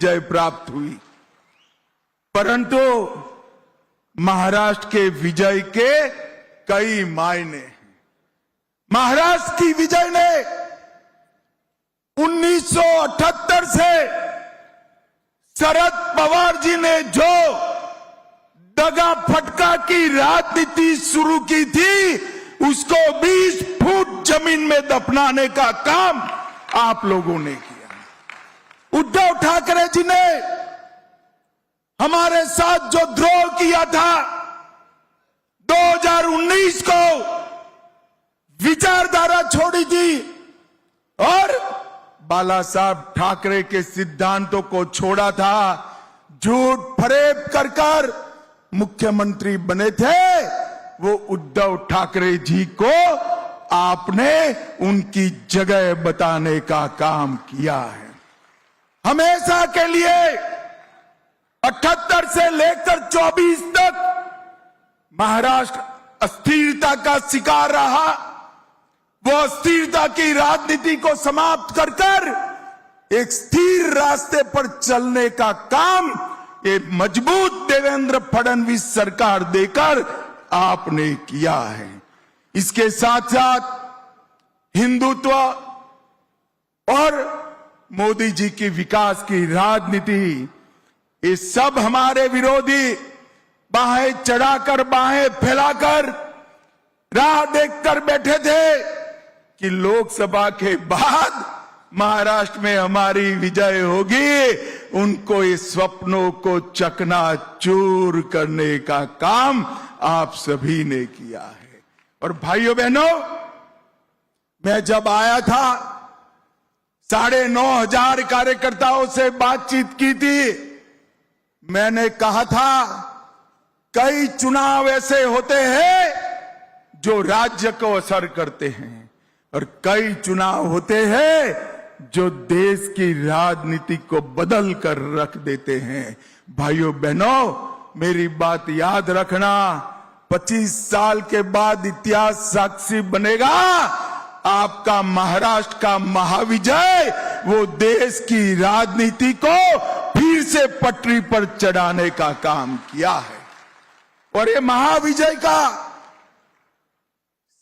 जय प्राप्त हुई, परंतु महाराष्ट्र के विजय के कई मायने हैं। महाराष्ट्र की विजय ने 1978 से शरद पवार जी ने जो दगा फटका की राजनीति शुरू की थी, उसको 20 फुट जमीन में दफनाने का काम आप लोगों ने किया। उद्धव ठाकरे जी ने हमारे साथ जो द्रोह किया था, 2019 को विचारधारा छोड़ी थी और बाला साहब ठाकरे के सिद्धांतों को छोड़ा था, झूठ फरेब कर मुख्यमंत्री बने थे, वो उद्धव ठाकरे जी को आपने उनकी जगह बताने का काम किया है। हमेशा के लिए 78 से लेकर 24 तक महाराष्ट्र अस्थिरता का शिकार रहा। वो अस्थिरता की राजनीति को समाप्त कर एक स्थिर रास्ते पर चलने का काम एक मजबूत देवेंद्र फडणवीस सरकार देकर आपने किया है। इसके साथ साथ हिंदुत्व और मोदी जी की विकास की राजनीति, ये सब हमारे विरोधी बाहें चढ़ाकर बाहें फैलाकर राह देखकर बैठे थे कि लोकसभा के बाद महाराष्ट्र में हमारी विजय होगी। उनको इस स्वप्नों को चकनाचूर करने का काम आप सभी ने किया है। और भाइयों बहनों, मैं जब आया था 9,500 कार्यकर्ताओं से बातचीत की थी। मैंने कहा था कई चुनाव ऐसे होते हैं जो राज्य को असर करते हैं और कई चुनाव होते हैं जो देश की राजनीति को बदल कर रख देते हैं। भाइयों बहनों, मेरी बात याद रखना, 25 साल के बाद इतिहास साक्षी बनेगा। आपका महाराष्ट्र का महाविजय वो देश की राजनीति को फिर से पटरी पर चढ़ाने का काम किया है। और ये महाविजय का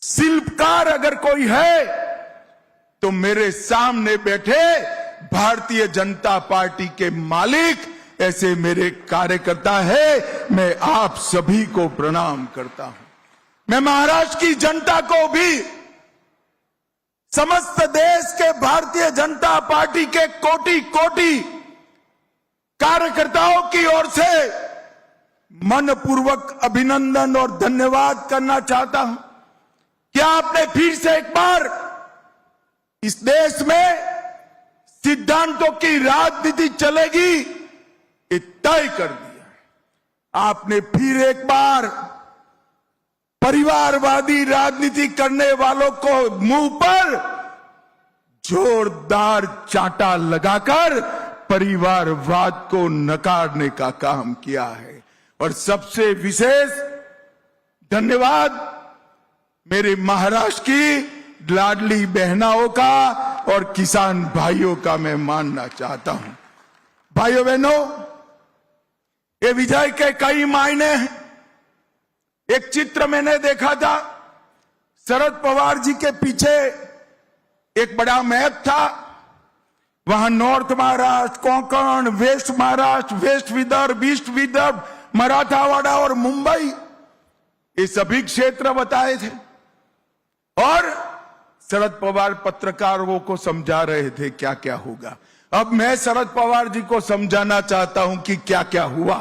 शिल्पकार अगर कोई है तो मेरे सामने बैठे भारतीय जनता पार्टी के मालिक ऐसे मेरे कार्यकर्ता है। मैं आप सभी को प्रणाम करता हूं। मैं महाराष्ट्र की जनता को भी, समस्त देश के भारतीय जनता पार्टी के कोटि कोटि कार्यकर्ताओं की ओर से मनपूर्वक अभिनंदन और धन्यवाद करना चाहता हूं कि आपने फिर से एक बार इस देश में सिद्धांतों की राजनीति चलेगी ये तय कर दिया है। आपने फिर एक बार परिवारवादी राजनीति करने वालों को मुंह पर जोरदार चांटा लगाकर परिवारवाद को नकारने का काम किया है। और सबसे विशेष धन्यवाद मेरे महाराष्ट्र की लाडली बहनाओं का और किसान भाइयों का मैं मानना चाहता हूं। भाइयों बहनों, ये विजय के कई मायने हैं। एक चित्र मैंने देखा था, शरद पवार जी के पीछे एक बड़ा मैप था। वहां north Maharashtra, Konkan, west Maharashtra, west Vidarbha, east Vidarbha, Marathwada और मुंबई, ये सभी क्षेत्र बताए थे। और शरद पवार पत्रकारों को समझा रहे थे क्या क्या होगा। अब मैं शरद पवार जी को समझाना चाहता हूं कि क्या क्या हुआ।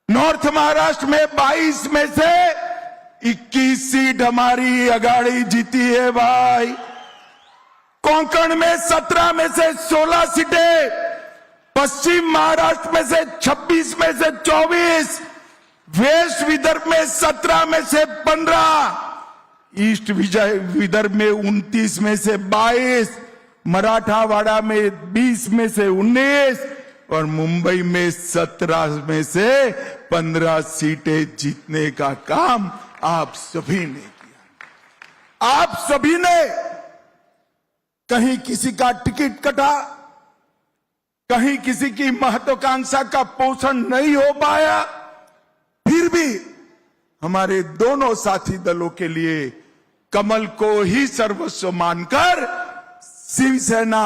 नॉर्थ महाराष्ट्र में 22 में से 21 सीट हमारी अगाड़ी जीती है भाई। कोंकण में 17 में से 16 सीटें, पश्चिम महाराष्ट्र में से 26 में से 24, वेस्ट विदर्भ में 17 में से 15, ईस्ट विदर्भ में 29 में से 22, मराठावाड़ा में 20 में से 19 और मुंबई में 17 में से 15 सीटें जीतने का काम आप सभी ने किया। आप सभी ने कहीं किसी का टिकट कटा, कहीं किसी की महत्वाकांक्षा का पोषण नहीं हो पाया, फिर भी हमारे दोनों साथी दलों के लिए कमल को ही सर्वस्व मानकर शिवसेना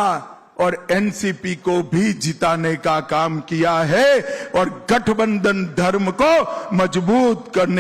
और एनसीपी को भी जिताने का काम किया है और गठबंधन धर्म को मजबूत करने